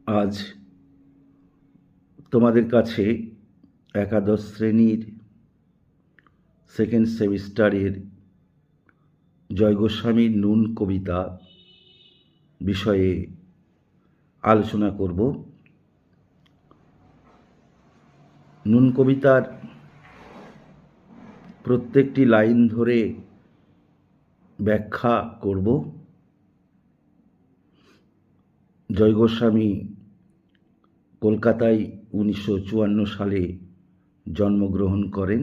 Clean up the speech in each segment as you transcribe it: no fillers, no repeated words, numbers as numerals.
আজ তোমাদের কাছে একাদশ শ্রেণীর সেকেন্ড সেমিস্টারের জয় গোস্বামীর নুন কবিতা বিষয়ে আলোচনা করব। নুন কবিতার প্রত্যেকটি লাইন ধরে ব্যাখ্যা করব। জয় গোস্বামী কলকাতায় 1954 সালে জন্মগ্রহণ করেন।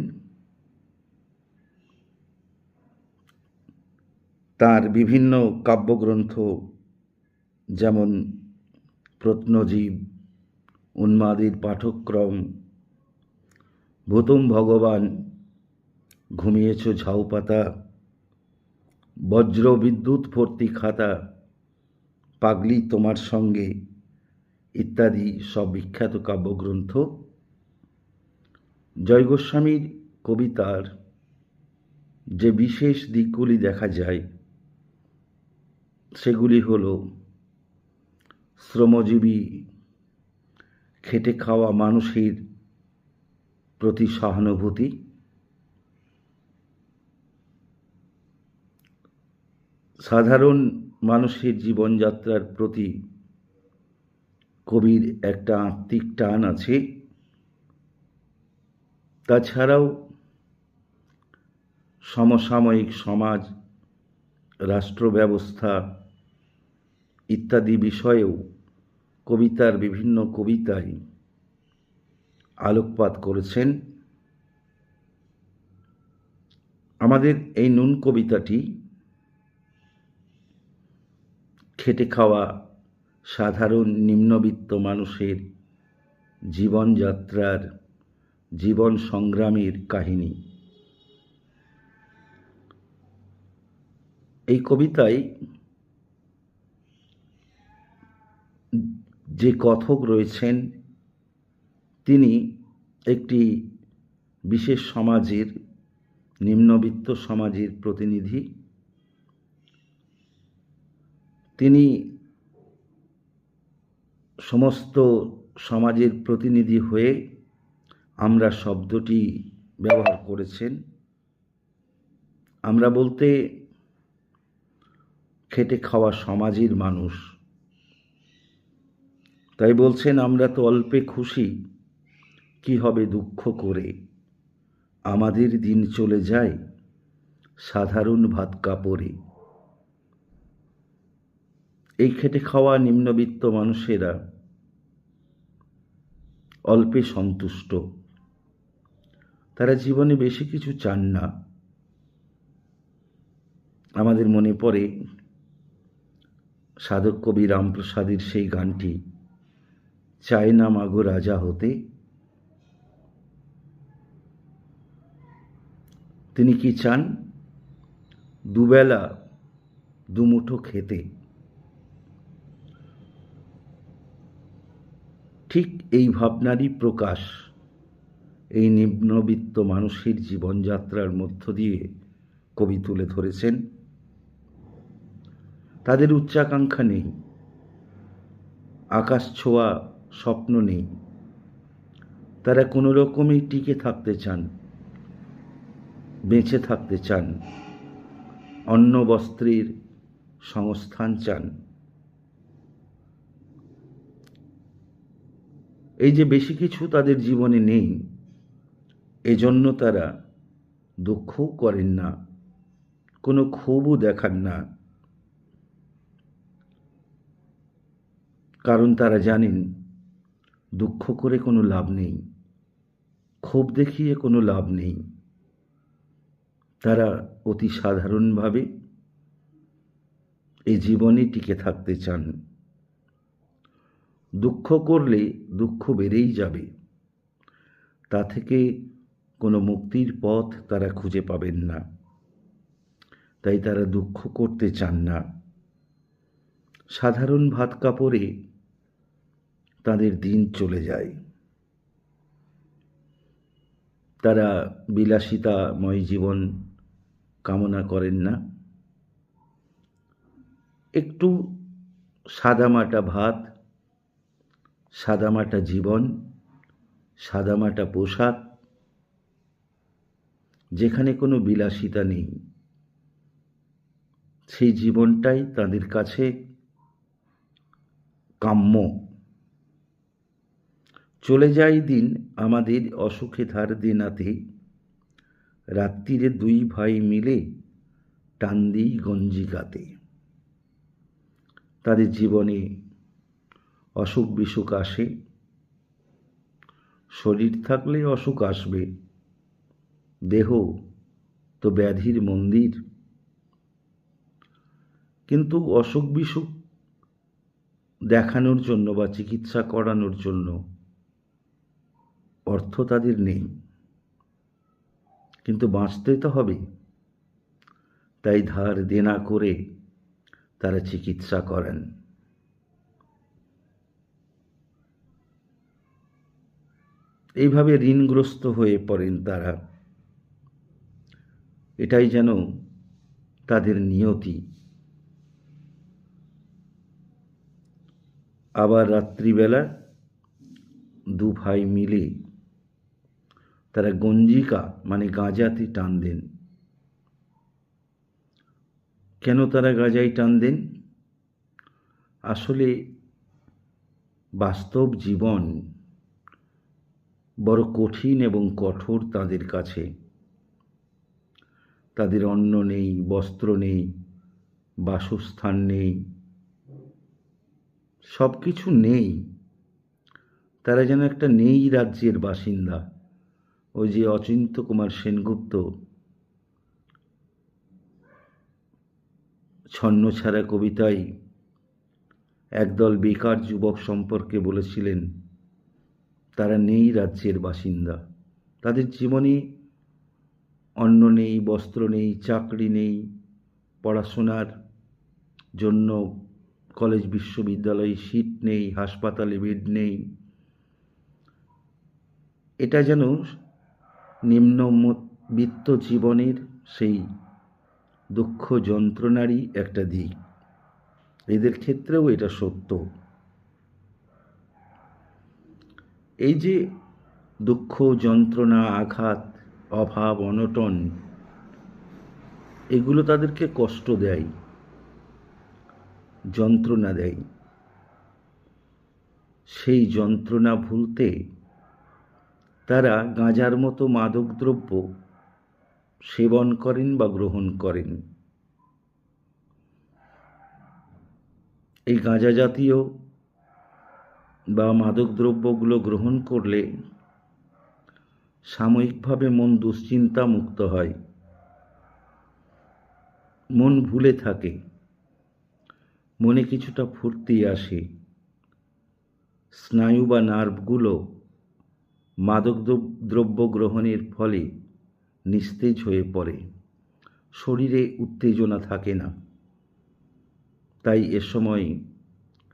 তার বিভিন্ন কাব্যগ্রন্থ যেমন প্রত্নজীব, উন্মাদের পাঠক্রম, ভূতম ভগবান, ঘুমিয়েছ ঝাউপাতা, বজ্র বিদ্যুৎ ভর্তি খাতা, পাগলি তোমার সঙ্গে ইত্যাদি সব বিখ্যাত কাব্যগ্রন্থ। জয় গোস্বামীর কবিতার যে বিশেষ দিকগুলি দেখা যায় সেগুলি হল শ্রমজীবী খেটে খাওয়া মানুষের প্রতি সহানুভূতি, সাধারণ মানুষের জীবনযাত্রার প্রতি কবির একটা আত্মিক টান আছে। তাছাড়াও সমসাময়িক সমাজ, রাষ্ট্র ব্যবস্থা ইত্যাদি বিষয়েও কবিতার বিভিন্ন কবিতায় আলোকপাত করেছেন। আমাদের এই নুন কবিতাটি খেটে খাওয়া সাধারণ নিম্নবিত্ত মানুষের জীবনযাত্রার, জীবন সংগ্রামের কাহিনী। এই কবিতায় যে কথক রয়েছেন তিনি একটি বিশেষ সমাজের, নিম্নবিত্ত সমাজের প্রতিনিধি। তিনি সমস্ত সমাজের প্রতিনিধি হয়ে আমরা শব্দটি ব্যবহার করেছেন। আমরা বলতে খেটে খাওয়া সমাজের মানুষ। তাই বলছেন, আমরা তো অল্পে খুশি, কি হবে দুঃখ করে, আমাদের দিন চলে যায় সাধারণ ভাত কাপড়ে। এই খেটে খাওয়া নিম্নবিত্ত মানুষেরা অল্পে সন্তুষ্ট, তারা জীবনে বেশি কিছু চান না। আমাদের মনে পড়ে সাধক কবি রামপ্রসাদের সেই গানটি, চায় না মাগো রাজা হতে। তিনি কি চান? দুবেলা দুমুঠো খেতে। ঠিক এই ভাবনারই প্রকাশ এই নিম্নবিত্ত মানুষের জীবনযাত্রার মধ্য দিয়ে কবি তুলে ধরেছেন। তাদের উচ্চাকাঙ্ক্ষা নেই, আকাশ ছোঁয়া স্বপ্ন নেই। তারা কোনো রকমই টিকে থাকতে চান, বেঁচে থাকতে চান, অন্ন বস্ত্রের সংস্থান চান। এই যে বেশি কিছু তাদের জীবনে নেই, এজন্য তারা দুঃখও করেন না, কোনো ক্ষোভও দেখান না। কারণ তারা জানেন দুঃখ করে কোনো লাভ নেই, ক্ষোভ দেখিয়ে কোনো লাভ নেই। তারা অতি সাধারণভাবে এই জীবনে টিকে থাকতে চান। দুঃখ করলে দুঃখ বেড়েই যাবে, তা থেকে কোনো মুক্তির পথ তারা খুঁজে পাবেন না। তাই তারা দুঃখ করতে চান না। সাধারণ ভাত কাপড়ে তাদের দিন চলে যায়। তারা বিলাসিতাময় জীবন কামনা করেন না। একটু সাদামাটা ভাত, সাদামাটা জীবন, সাদামাটা পোশাক, যেখানে কোনো বিলাসিতা নেই, সেই জীবনটাই তাদের কাছে কাম্য। চলে যায় দিন আমাদের অসুখে ধার দেনাতে, রাত্রিরে দুই ভাই মিলে টান দিই গঞ্জিকাতে। তাদের জীবনে অসুখ বিসুখ আসে, শরীর থাকলে অসুখ আসবে, দেহ তো ব্যাধির মন্দির। কিন্তু অসুখ বিসুখ দেখানোর জন্য বা চিকিৎসা করানোর জন্য অর্থ তাদের নেই, কিন্তু বাঁচতে তো হবে, তাই ধার দেনা করে তারা চিকিৎসা করেন। এইভাবে ঋণগ্রস্ত হয়ে পড়েন তারা। এটাই যেন তাদের নিয়তি। আবার রাত্রিবেলা দু ভাই মিলে তারা গঞ্জিকা মানে গাঁজাতে টান দেন। কেন তারা গাঁজায় টান দেন? আসলে বাস্তব জীবন বড় কঠিন এবং কঠোর তাদের কাছে। তাদের অন্ন নেই, বস্ত্র নেই, বাসস্থান নেই, সব কিছু নেই। তারা যেন একটা নেই রাজ্যের বাসিন্দা। ওই যে অচিন্ত্য কুমার সেনগুপ্ত ছন্নছাড়া কবিতায় একদল বেকার যুবক সম্পর্কে বলেছিলেন, তারা নেই রাজ্যের বাসিন্দা। তাদের জীবনে অন্ন নেই, বস্ত্র নেই, চাকরি নেই, পড়াশোনার জন্য কলেজ বিশ্ববিদ্যালয়ে সিট নেই, হাসপাতালে বেড নেই। এটা যেন নিম্নবিত্ত জীবনের সেই দুঃখ যন্ত্রণারই একটা দিক। এদের ক্ষেত্রেও এটা সত্য। এই যে দুঃখ, যন্ত্রণা, আঘাত, অভাব, অনটন, এগুলো তাদেরকে কষ্ট দেয়, যন্ত্রণা দেয়। সেই যন্ত্রণা ভুলতে তারা গাঁজার মতো মাদকদ্রব্য সেবন করেন বা গ্রহণ করেন। এই গাঁজা জাতীয় বা মাদকদ্রব্যগুলো গ্রহণ করলে সাময়িকভাবে মন দুশ্চিন্তা মুক্ত হয়, মন ভুলে থাকে, মনে কিছুটা ফুর্তি আসে, স্নায়ু বা নার্ভগুলো মাদকদ্রব্য গ্রহণের ফলে নিস্তেজ হয়ে পড়ে, শরীরে উত্তেজনা থাকে না। তাই এ সময়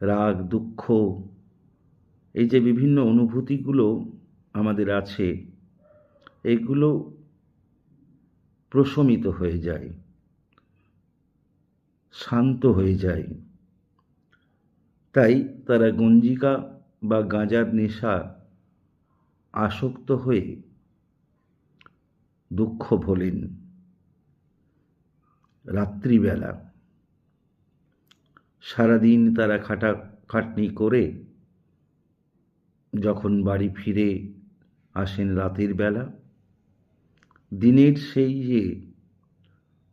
রাগ, দুঃখ, এই যে বিভিন্ন অনুভূতিগুলো আমাদের আছে, এগুলো প্রশমিত হয়ে যায়, শান্ত হয়ে যায়। তাই তারা গঞ্জিকা বা গাঁজার নেশা আসক্ত হয়ে দুঃখ ভোলেন। রাত্রিবেলা সারাদিন তারা খাটাখাটনি করে যখন বাড়ি ফিরে আসেন রাতের বেলা, দিনের সেই যে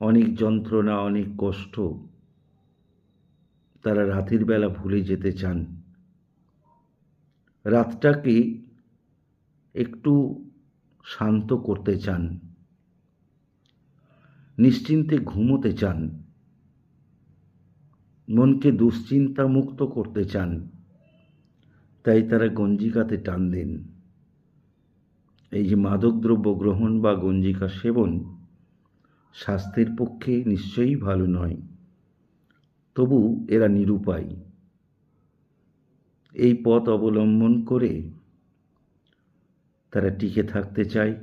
অনেক যন্ত্রণা, অনেক কষ্ট, তারা রাতের বেলা ভুলে যেতে চান। রাতটাকে একটু শান্ত করতে চান, নিশ্চিন্তে ঘুমোতে চান, মনকে দুশ্চিন্তা মুক্ত করতে চান। তাই তারা গঞ্জিকাতে টান দেন। এই যে মাদকদ্রব্য গ্রহণ বা গঞ্জিকা সেবন স্বাস্থ্যের পক্ষে নিশ্চয়ই ভালো নয়, তবু এরা নিরুপায়। এই পথ অবলম্বন করে তারা টিকে থাকতে চায়,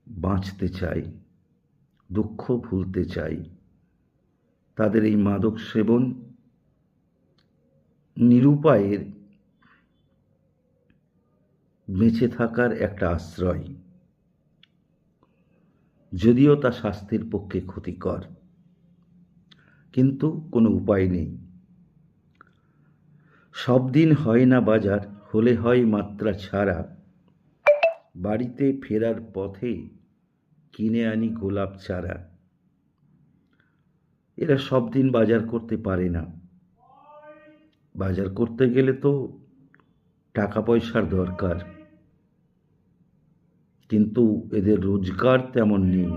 বাঁচতে চায়, দুঃখ ভুলতে চায়। তাদের এই মাদক সেবন নিরুপায়ের বেঁচে থাকার একটা আশ্রয়, যদিও তা স্বাস্থ্যের পক্ষে ক্ষতিকর, কিন্তু কোনো উপায় নেই। সব দিন হয় না বাজার, হলে হয় মাত্রা ছাড়া। বাড়িতে ফেরার পথে কিনে আনি গোলাপ চারা। এরা সব দিন বাজার করতে পারে না। বাজার করতে গেলে তো টাকা পয়সার দরকার, কিন্তু এদের রোজগার তেমন নেই,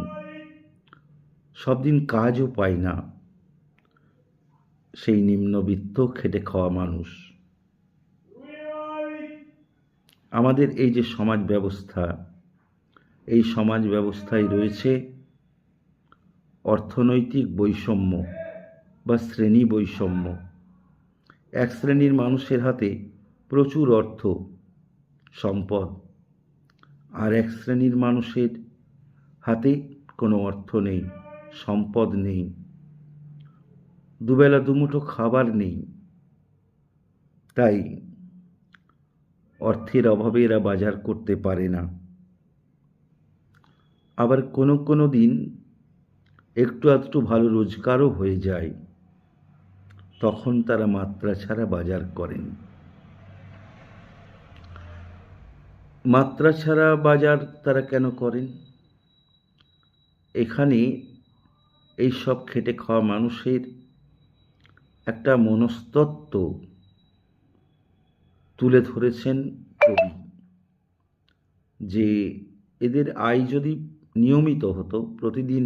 সব দিন কাজও পায় না। সেই নিম্নবিত্ত খেটে খাওয়া মানুষ। আমাদের এই যে সমাজ ব্যবস্থা, এই সমাজ ব্যবস্থায় রয়েছে অর্থনৈতিক বৈষম্য বা শ্রেণী বৈষম্য। এক শ্রেণীর মানুষের হাতে প্রচুর অর্থ সম্পদ, আর এক শ্রেণীর মানুষের হাতে কোনো অর্থ নেই, সম্পদ নেই, দুবেলা দুমুঠো খাবার নেই। তাই অর্থের অভাবে এরা বাজার করতে পারে না। আবার কোনো দিন একটু আধটু ভালো রোজগারও হয়ে যায়, তখন তারা মাত্রা ছাড়া বাজার করেন। মাত্রা ছাড়া বাজার তারা কেন করেন? এখানে এই সব খেটে খাওয়া মানুষের একটা মনস্তত্ত্ব তুলে ধরেছেন কবি, যে এদের আয় যদি নিয়মিত হতো, প্রতিদিন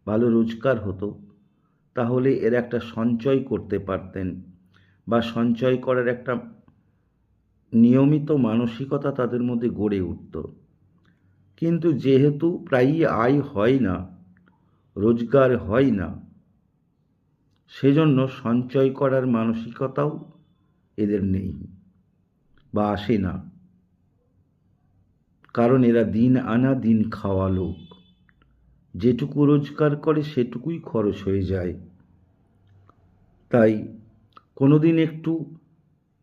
ভালো রোজগার হতো, তাহলে এরা একটা সঞ্চয় করতে পারতেন, বা সঞ্চয় করার একটা নিয়মিত মানসিকতা তাদের মধ্যে গড়ে উঠত। কিন্তু যেহেতু প্রায়ই আয় হয় না, রোজগার হয় না, সেজন্য সঞ্চয় করার মানসিকতাও এদের নেই বা আসে না। কারণ এরা দিন আনা দিন খাওয়া লোক, যেটুকু রোজগার করে সেটুকুই খরচ হয়ে যায়। তাই কোনোদিন একটু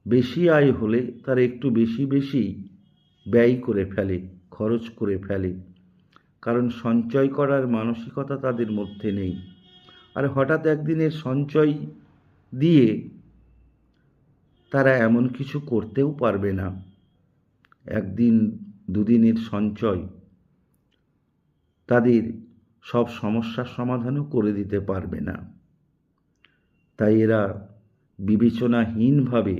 বেশি আয় হলে তারা একটু বেশি ব্যয় করে ফেলে, খরচ করে ফেলে, কারণ সঞ্চয় করার মানসিকতা তাদের মধ্যে নেই। আর হঠাৎ একদিনের সঞ্চয় দিয়ে তারা এমন কিছু করতেও পারবে না, একদিন দুদিনের সঞ্চয় তাদের সব সমস্যার সমাধানও করে দিতে পারবে না। তাই এরা বিবেচনাহীনভাবে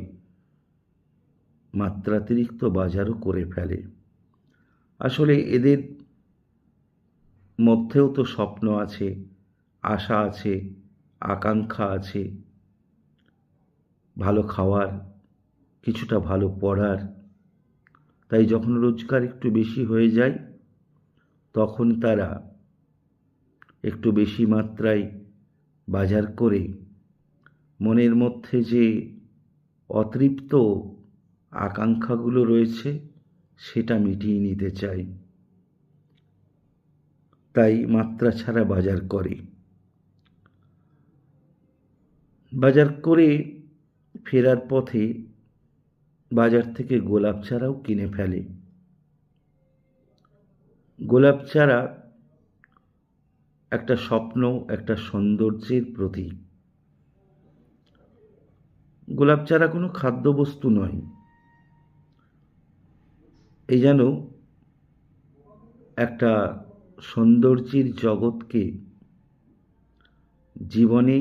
মাত্রাতিরিক্ত বাজারও করে ফেলে। আসলে এদের মধ্যেও তো স্বপ্ন আছে, আশা আছে, আকাঙ্ক্ষা আছে, ভালো খাওয়ার, কিছুটা ভালো পড়ার। তাই যখন রোজগার একটু বেশি হয়ে যায়, তখন তারা একটু বেশি মাত্রায় বাজার করে মনের মধ্যে যে অতৃপ্ত আকাঙ্ক্ষাগুলো রয়েছে সেটা মিটিয়ে নিতে চায়। তাই মাত্রা ছাড়া বাজার করে। বাজার করে ফেরার পথে বাজার থেকে গোলাপ চারাও কিনে ফেলে। গোলাপ চারা একটা স্বপ্ন, একটা সৌন্দর্যের প্রতীক। গোলাপ চারা কোনো খাদ্যবস্তু নয়, এই যেন একটা সৌন্দর্যের জগৎকে জীবনে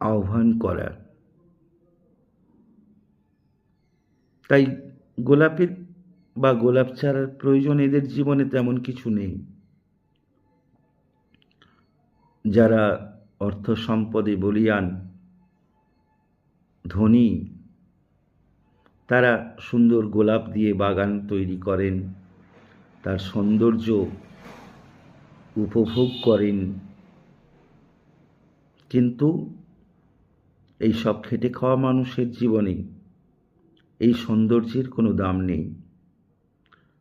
আহ্বান করা। তাই গোলাপের বা গোলাপ চারার প্রয়োজন এদের জীবনে তেমন কিছু নেই। যারা অর্থ সম্পদে বলীয়ান, ধনী, তারা সুন্দর গোলাপ দিয়ে বাগান তৈরি করেন, তার সৌন্দর্য উপভোগ করেন। কিন্তু এই সব খেটে খাওয়া মানুষের জীবনে এই সৌন্দর্যের কোনো দাম নেই।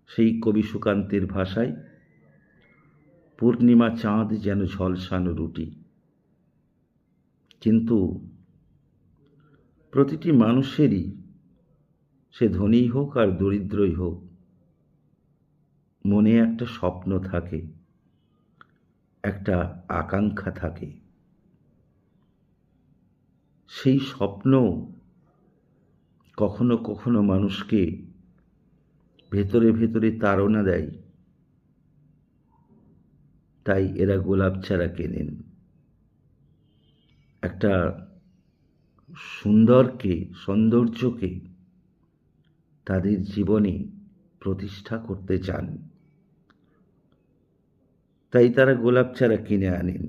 সেই কবি সুকান্তের ভাষায়, পূর্ণিমা চাঁদ যেন ঝলসানো রুটি। কিন্তু প্রতিটি মানুষেরই সে ধনীই হোক আর দরিদ্রই হোক, মনে একটা স্বপ্ন থাকে, একটা আকাঙ্ক্ষা থাকে। সেই স্বপ্ন কখনো কখনো মানুষকে ভেতরে ভেতরে তাড়না দেয়। তাই এরা গোলাপ চারা কেনেন। একটা সৌন্দর্যকে তাদের জীবনে প্রতিষ্ঠা করতে চান, তাই তারা গোলাপ চারা কিনে আনেন।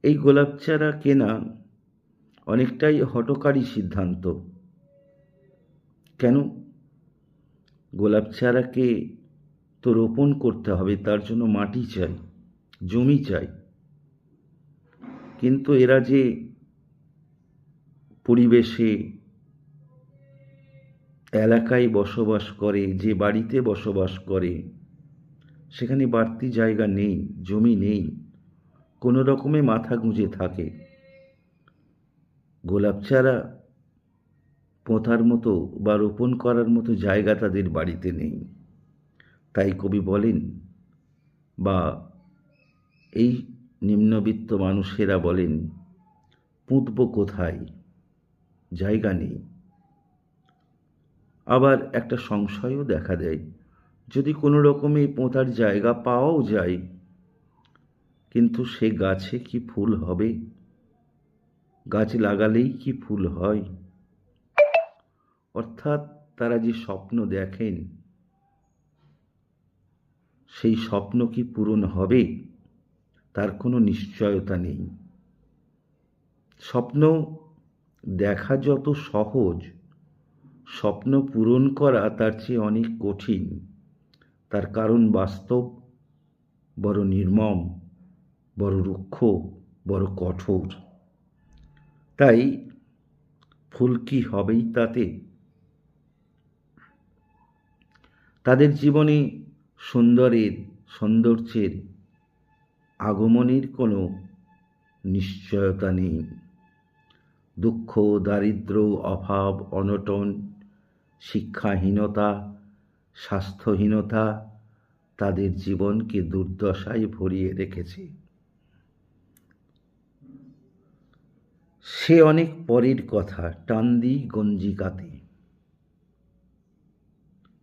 এই গোলাপ চারা কেনা অনেকটাই হঠকারী সিদ্ধান্ত। কেন? গোলাপ চারাকে তো রোপণ করতে হবে, তার জন্য মাটি চাই, জমি চাই। কিন্তু এরা যে পরিবেশে, এলাকায় বসবাস করে, যে বাড়িতে বসবাস করে, সেখানে বাড়তি জায়গা নেই, জমি নেই, কোনো রকমে মাথা গুঁজে থাকে। গোলাপ চারা পোঁতার মতো বা রোপণ করার মতো জায়গা তাদের বাড়িতে নেই। তাই কবি বলেন, বা এই নিম্নবিত্ত মানুষেরা বলেন, পুঁতব কোথায়, জায়গা নেই। আবার একটা সংশয়ও দেখা দেয়, যদি কোনো রকমে পোঁতার জায়গা পাওয়াও যায়, কিন্তু সে গাছে কি ফুল হবে? গাছ লাগালেই কি ফুল হয়? অর্থাৎ তারা যে স্বপ্ন দেখেন, সেই স্বপ্ন কি পূরণ হবে, তার কোনো নিশ্চয়তা নেই। স্বপ্ন দেখা যত সহজ, স্বপ্ন পূরণ করা তার চেয়ে অনেক কঠিন। তার কারণ বাস্তব বড় নির্মম, বড় রুক্ষ, বড় কঠোর। তাই ফুল কি হবেই তাতে? তাদের জীবনে সৌন্দর্যের আগমনের কোনো নিশ্চয়তা নেই। দুঃখ, দারিদ্র্য, অভাব, অনটন, শিক্ষাহীনতা, স্বাস্থ্যহীনতা তাদের জীবনকে দুর্দশায় ভরিয়ে রেখেছে। সে অনেক পরের কথা, টান দিই গঞ্জিকাতে।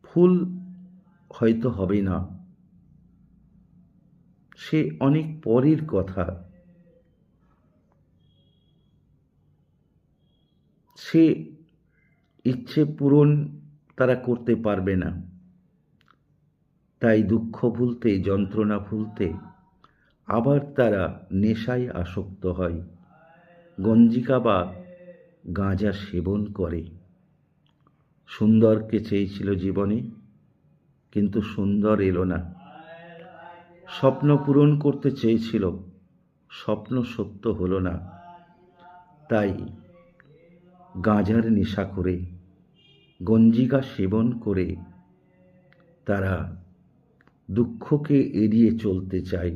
ফুল হয়তো হবে না, সে অনেক পরের কথা। সে ইচ্ছে পূরণ তারা করতে পারবে না। তাই দুঃখ ভুলতে, যন্ত্রণা ভুলতে আবার তারা নেশায় আসক্ত হয়, গঞ্জিকা বা গাঁজা সেবন করে। সুন্দরকে চেয়েছিল জীবনে, কিন্তু সুন্দর এলো না। স্বপ্ন পূরণ করতে চেয়েছিল, স্বপ্ন সত্য হলো না। তাই গাঁজার নেশা করে, গঞ্জিকা সেবন করে তারা দুঃখকে এড়িয়ে চলতে চায়,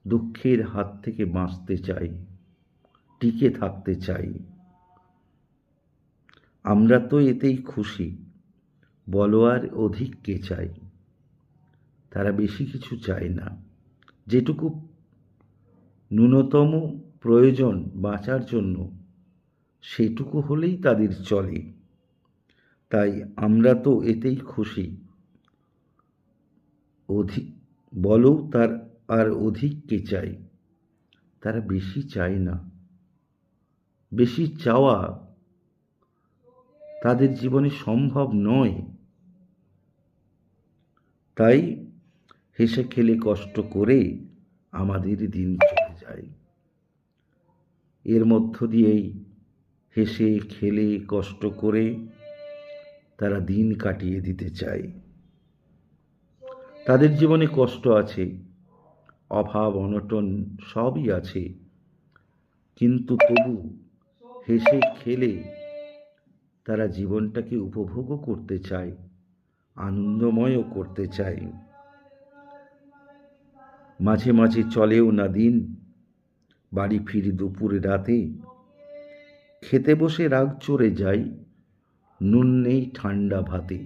দুঃখের হাত থেকে বাঁচতে চায়, টিকে থাকতে চাই। আমরা তো এতেই খুশি, বলো আর অধিক কে চাই? তারা বেশি কিছু চায় না, যেটুকু ন্যূনতম প্রয়োজন বাঁচার জন্য, সেটুকু হলেই তাদের চলে। তাই আমরা তো এতেই খুশি, অধিক বলো তার আর অধিক কে চাই? তারা বেশি চায় না। বেশি চাওয়া তাদের জীবনে সম্ভব নয়। তাই হেসে খেলে কষ্ট করে আমাদের দিন চলে যায়। এর মধ্য দিয়েই হেসে খেলে কষ্ট করে তারা দিন কাটিয়ে দিতে চায়। তাদের জীবনে কষ্ট আছে, অভাব অনটন সবই আছে, কিন্তু তবু হেসে খেলে তারা জীবনটাকে উপভোগও করতে চায়, আনন্দময়ও করতে চায়। মাঝে মাঝে চলেও না দিন, বাড়ি ফিরি দুপুরে রাতে, খেতে বসে রাগ চড়ে যায়, নুন নেই ঠান্ডা ভাতে।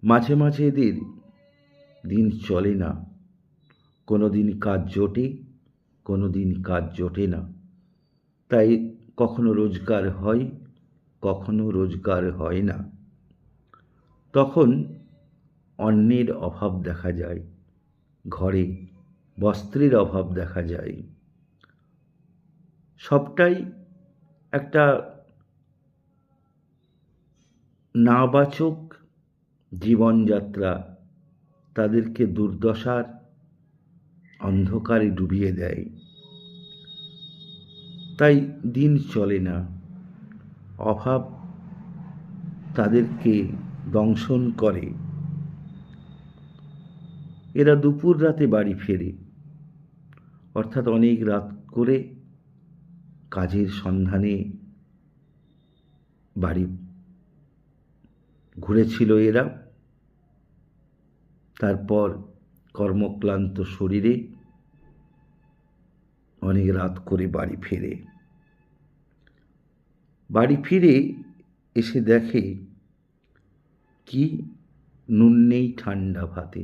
মাঝে মাঝে এদের দিন চলে না, কোনো দিন কাজ জোটে, কোনো দিন কাজ জোটে না। তাই কখনো রোজগার হয়, কখনো রোজগার হয় না। তখন অন্নের অভাব দেখা যায়, ঘরে বস্ত্রের অভাব দেখা যায়। সবটাই একটা নাবাচক জীবনযাত্রা তাদেরকে দুর্দশার অন্ধকারে ডুবিয়ে দেয়। তাই দিন চলে না, অভাব তাদেরকে দংশন করে। এরা দুপুর রাতে বাড়ি ফেরে, অর্থাৎ অনেক রাত করে কাজের সন্ধানে বাড়ি ঘুরেছিল এরা। তারপর কর্মক্লান্ত শরীরে অনেক রাত করে বাড়ি ফেরে। বাড়ি ফিরে এসে দেখে কি, নুন নেই ঠান্ডা ভাতে।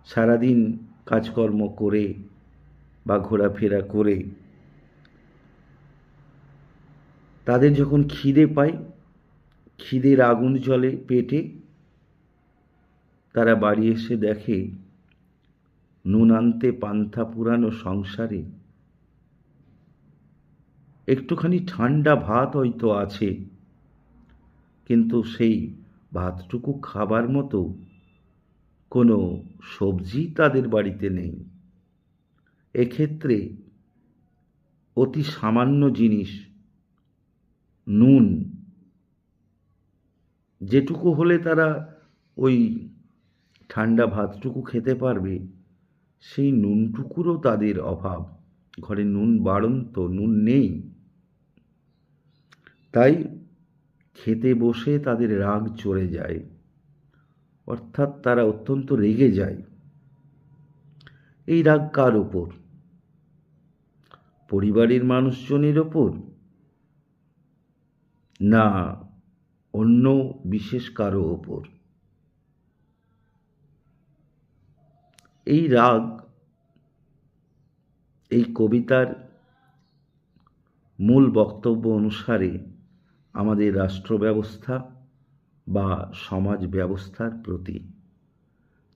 সারাদিন কাজকর্ম করে বা ঘোরাফেরা করে তাদের যখন খিদে পায়, খিদের আগুন জ্বলে পেটে, তারা বাড়ি এসে দেখে নুন আনতে পান্তা পুরানো সংসারে একটুখানি ঠান্ডা ভাত হয়তো আছে, কিন্তু সেই ভাতটুকু খাবার মতো কোনো সবজি তাদের বাড়িতে নেই। এক্ষেত্রে অতি সামান্য জিনিস নুন, যেটুকু হলে তারা ওই ঠান্ডা ভাতটুকু খেতে পারবে, সেই নুনটুকুরও তাদের অভাব। ঘরে নুন বাড়ন্ত, নুন নেই। তাই খেতে বসে তাদের রাগ চড়ে যায়, অর্থাৎ তারা অত্যন্ত রেগে যায়। এই রাগ কার ওপর? পরিবারের মানুষজনের ওপর? না, অন্য বিশেষ কারো ওপর। এই রাগ এই কবিতার মূল বক্তব্য অনুসারে আমাদের রাষ্ট্র ব্যবস্থা বা সমাজ ব্যবস্থার প্রতি।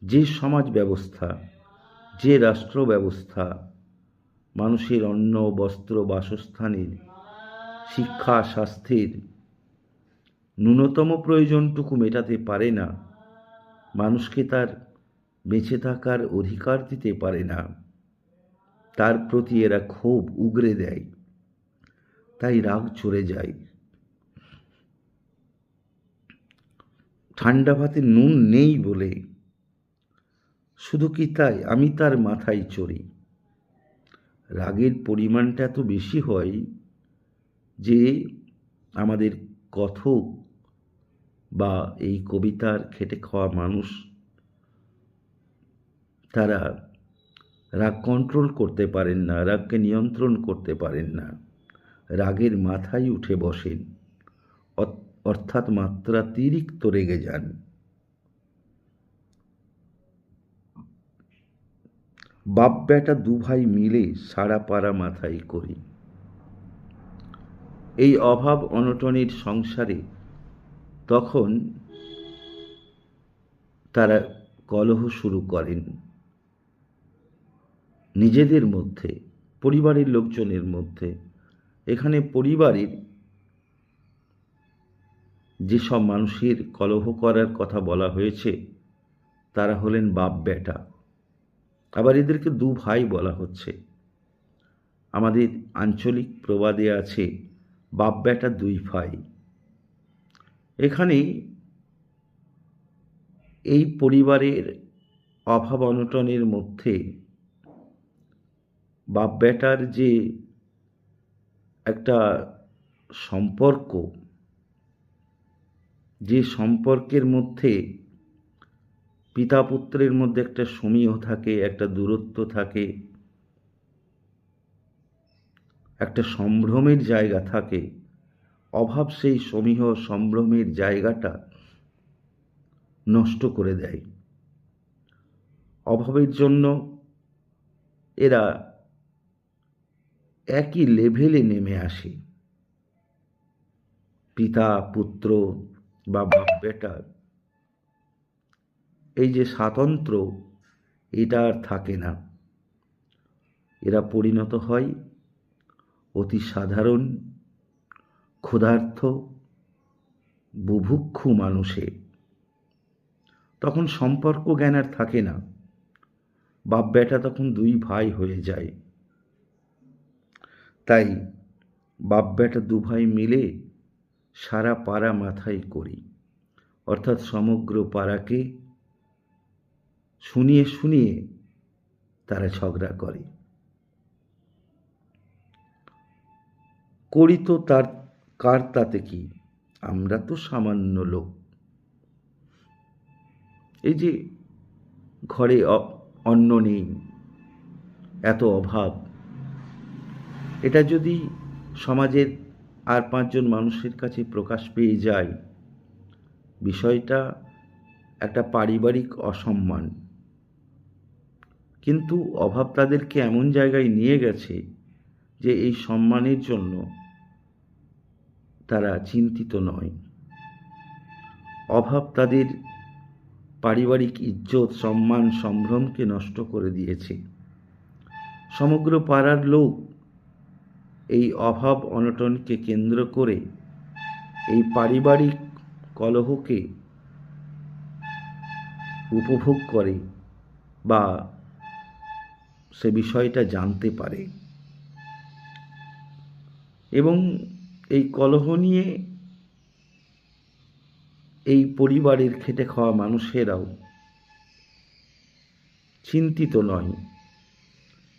যে সমাজ ব্যবস্থা, যে রাষ্ট্র ব্যবস্থা মানুষের অন্ন বস্ত্র বাসস্থানের, শিক্ষা স্বাস্থ্যের ন্যূনতম প্রয়োজনটুকু মেটাতে পারে না, মানুষকে তার বেঁচে থাকার অধিকার দিতে পারে না, তার প্রতি এরা ক্ষোভ উগরে দেয়। তাই রাগ চড়ে যায়। ঠান্ডা ভাতে নুন নেই বলে, শুধু কি তাই, আমি তার মাথায় চড়ি। রাগের পরিমাণটা এত বেশি হয় যে আমাদের কথক বা এই কবিতার খেটে খাওয়া মানুষ, তারা রাগ কন্ট্রোল করতে পারেন না, রাগকে নিয়ন্ত্রণ করতে পারেন না, রাগের মাথায় উঠে বসেন, অর্থাৎ মাত্রাতিরিক্ত রেগে যান। বাপ বেটা দুভাই মিলে সারা পাড়া মাথায় করি। এই অভাব অনটনের সংসারে তখন তারা কলহ শুরু করেন নিজেদের মধ্যে, পরিবারের লোকজনের মধ্যে। এখানে পরিবারের যেসব মানুষের কলহ করার কথা বলা হয়েছে তারা হলেন বাপ বেটা। আবার এদেরকে দু ভাই বলা হচ্ছে। আমাদের আঞ্চলিক প্রবাদে আছে বাপ বেটা দুই ভাই। এখানে এই পরিবারের অভাব অনটনের মধ্যে বাপ বেটার যে একটা সম্পর্ক, যে সম্পর্কের মধ্যে পিতা পুত্রের মধ্যে একটা সমীহ থাকে, একটা দূরত্ব থাকে, একটা সম্ভ্রমের জায়গা থাকে, অভাব সেই সমীহ সম্ভ্রমের জায়গাটা নষ্ট করে দেয়। অভাবের জন্য এরা একই লেভেলে নেমে আসে। পিতা পুত্র বা বাপ বেটার এই যে স্বাতন্ত্র্য, এটা আর থাকে না। এরা পরিণত হয় অতি সাধারণ ক্ষুধার্ত বুভুক্ষু মানুষে। তখন সম্পর্ক জ্ঞান আর থাকে না। বাপ বেটা তখন দুই ভাই হয়ে যায়। তাই বাপ বেটা দু ভাই মিলে সারা পাড়া মাথায় করি, অর্থাৎ সমগ্র পাড়াকে শুনিয়ে শুনিয়ে তারা ঝগড়া করে। করি তো তার কার তাতে কি, আমরা তো সামান্য লোক। এই যে ঘরে অন্ন নেই, এত অভাব, এটা যদি সমাজের আর পাঁচজন মানুষের কাছে প্রকাশ পেয়ে যায়, বিষয়টা একটা পারিবারিক অসম্মান। কিন্তু অভাব তাদেরকে এমন জায়গায় নিয়ে গেছে যে এই সম্মানের জন্য তারা চিন্তিত নয়। অভাব তাদের পারিবারিক ইজ্জত সম্মান সম্ভ্রমকে নষ্ট করে দিয়েছে। সমগ্র পাড়ার লোক এই অভাব অনটনকে কেন্দ্র করে এই পারিবারিক কলহকে উপভোগ করে বা সে বিষয়টা জানতে পারে, এবং এই কলহ নিয়ে এই পরিবারের খেটে খাওয়া মানুষেরাও চিন্তিত নয়।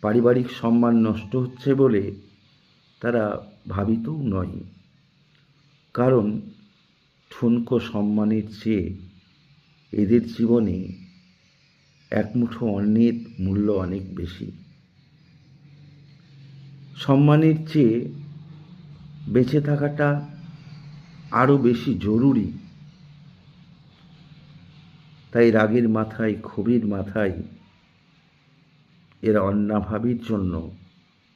পারিবারিক সম্মান নষ্ট হচ্ছে বলে তারা ভাবিতও নয়, কারণ ঠুনকো সম্মানের চেয়ে এদের জীবনে এক মুঠো অন্নের মূল্য অনেক বেশি। সম্মানের চেয়ে বেঁচে থাকাটা আরও বেশি জরুরি। তাই রাগের মাথায় ক্ষোভের মাথায় এরা অন্নাভাবের জন্য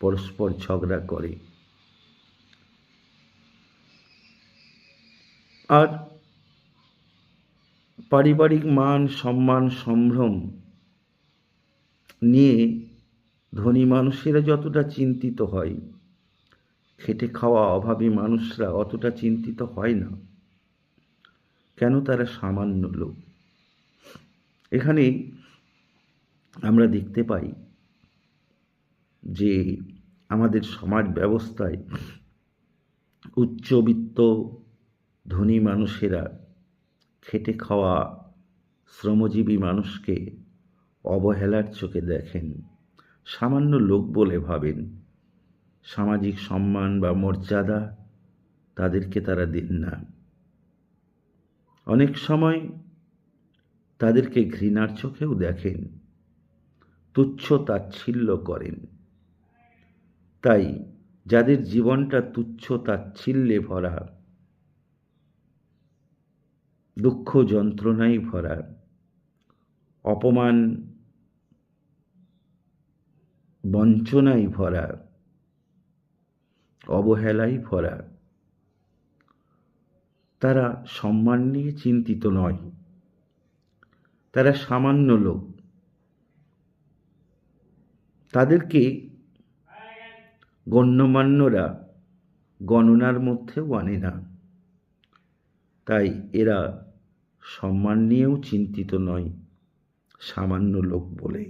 পরস্পর ঝগড়া করে। আর পারিবারিক মান সম্মান সম্ভ্রম নিয়ে ধনী মানুষেরা যতটা চিন্তিত হয়, খেটে খাওয়া অভাবী মানুষরা অতটা চিন্তিত হয় না। কেন? তারা সামান্য লোক। এখানে আমরা দেখতে পাই যে আমাদের সমাজ ব্যবস্থায় উচ্চবিত্ত ধনী মানুষেরা খেটে খাওয়া শ্রমজীবী মানুষকে অবহেলার চোখে দেখেন, সামান্য লোক বলে ভাবেন। সামাজিক সম্মান বা মর্যাদা তাদেরকে তারা দেন না। অনেক সময় তাদেরকে ঘৃণার চোখেও দেখেন, তুচ্ছ তাচ্ছিল্য করেন। তাই যাদের জীবনটা তুচ্ছ তাচ্ছিল্যে ভরা, দুঃখ যন্ত্রণায় ভরা, অপমান বঞ্চনায় ভরা, অবহেলায় ভরা, তারা সম্মান নিয়ে চিন্তিত নয়। তারা সামান্য লোক। তাদেরকে গণ্যমান্যরা গণনার মধ্যেও আনে না। তাই এরা সম্মান নিয়েও চিন্তিত নয়, সামান্য লোক বলে।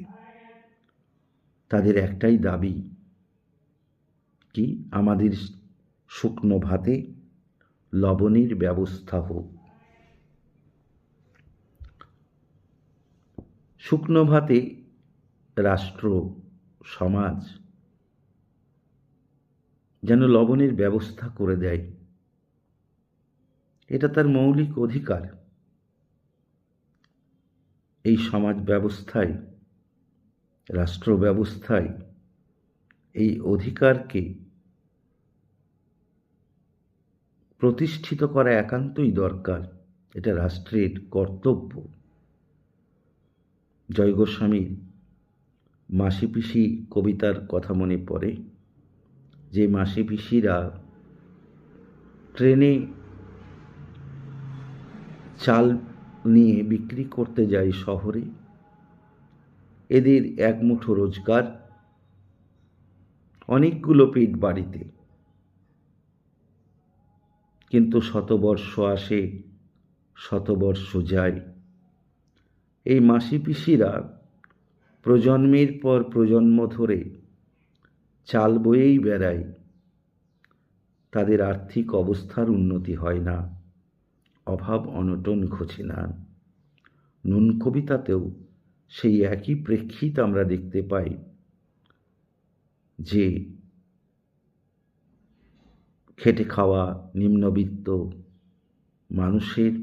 তাদের একটাই দাবি, কি? আমাদের শুকনো ভাতে লবণের ব্যবস্থা হোক। শুকনো ভাতে রাষ্ট্র সমাজ যেন লবণের ব্যবস্থা করে দেয়, এটা তার মৌলিক অধিকার। এই সমাজ ব্যবস্থায়, রাষ্ট্র ব্যবস্থায় এই অধিকারকে প্রতিষ্ঠিত করা একান্তই দরকার। এটা রাষ্ট্রের কর্তব্য। জয় গোস্বামীর মাসি পিসি কবিতার কথা মনে পড়ে, যে মাসি পিসিরা ট্রেনে চাল নিয়ে বিক্রি করতে যায় শহরে। এদের এক মুঠো রোজগার, অনেকগুলো পেট বাড়িতে। কিন্তু শতবর্ষ আসে, শতবর্ষ যায়, এই মাসি পিসিরা প্রজন্মের পর প্রজন্ম ধরে চাল বয়েই বেড়ায়। তাদের আর্থিক অবস্থার উন্নতি হয় না, অভাব অনটন ঘোচে না। নুন কবিতাতেও সেই একই প্রেক্ষিত আমরা দেখতে পাই, যে খেটে খাওয়া নিম্নবিত্ত মানুষের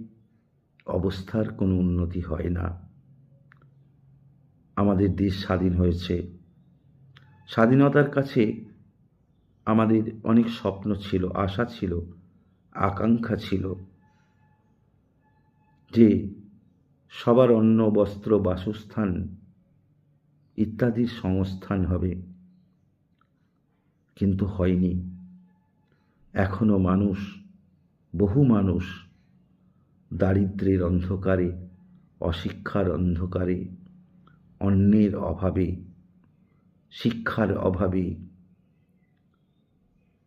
অবস্থার কোনো উন্নতি হয় না। আমাদের দেশ স্বাধীন হয়েছে, স্বাধীনতার কাছে আমাদের অনেক স্বপ্ন ছিল, আশা ছিল, আকাঙ্ক্ষা ছিল, যে সবার অন্ন বস্ত্র বাসস্থান ইত্যাদির সংস্থান হবে, কিন্তু হয়নি। এখনো মানুষ, বহু মানুষ দারিদ্র্যের অন্ধকারে, অশিক্ষার অন্ধকারে, অন্নের অভাবে, শিক্ষার অভাবে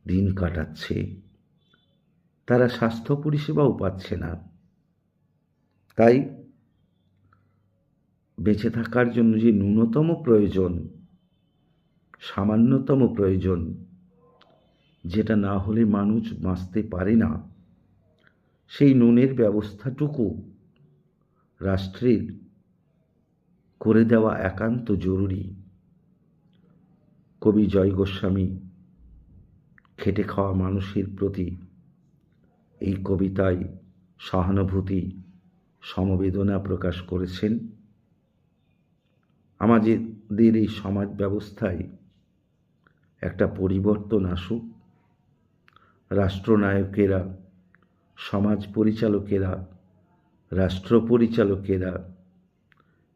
দিন কাটাচ্ছে। তারা স্বাস্থ্য পরিষেবাও পাচ্ছে না। তাই বেঁচে থাকার জন্য যে ন্যূনতম প্রয়োজন, সামান্যতম প্রয়োজন, যেটা না হলে মানুষ বাঁচতে পারে না, সেই নুনের ব্যবস্থাটুকু রাষ্ট্রের করে দেওয়া একান্ত জরুরি। কবি জয় গোস্বামী খেটে খাওয়া মানুষের প্রতি এই কবিতায় সহানুভূতি, সমবেদনা প্রকাশ করেছেন। আমাদের এই সমাজ ব্যবস্থায় একটা পরিবর্তন আসুক। রাষ্ট্রনায়কেরা, সমাজ পরিচালকেরা, রাষ্ট্র পরিচালকেরা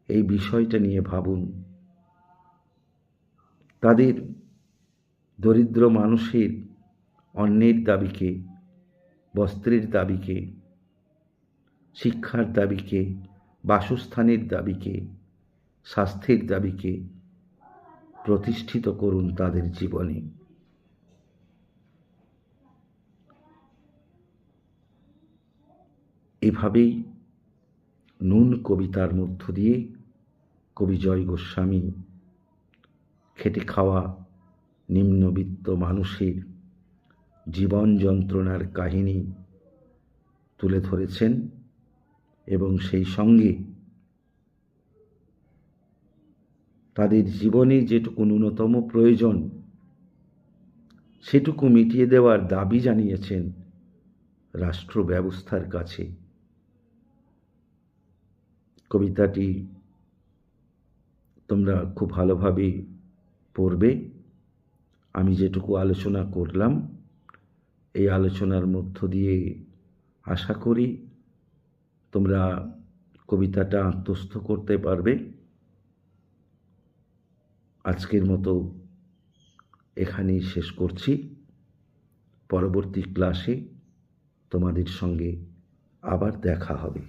এই বিষয়টা নিয়ে ভাবুন। তাদের দরিদ্র মানুষের অন্নের দাবিকে, বস্ত্রের দাবিকে, শিক্ষার দাবিকে, বাসস্থানের দাবিকে, স্বাস্থ্যের দাবিকে প্রতিষ্ঠিত করুন তাদের জীবনে। এভাবেই নুন কবিতার মধ্য দিয়ে কবি জয় গোস্বামী খেটে খাওয়া নিম্নবিত্ত মানুষের জীবন যন্ত্রণার কাহিনী তুলে ধরেছেন, এবং সেই সঙ্গে তাদের জীবনে যেটুকু ন্যূনতম প্রয়োজন সেটুকু মিটিয়ে দেওয়ার দাবি জানিয়েছেন রাষ্ট্র ব্যবস্থার কাছে। কবিতাটি তোমরা খুব ভালোভাবে পড়বে। আমি যেটুকু আলোচনা করলাম, এই আলোচনার মধ্য দিয়ে আশা করি তোমরা কবিতাটা আত্মস্থ করতে পারবে। আজকের মতো এখানেই শেষ করছি। পরবর্তী ক্লাসে তোমাদের সঙ্গে আবার দেখা হবে।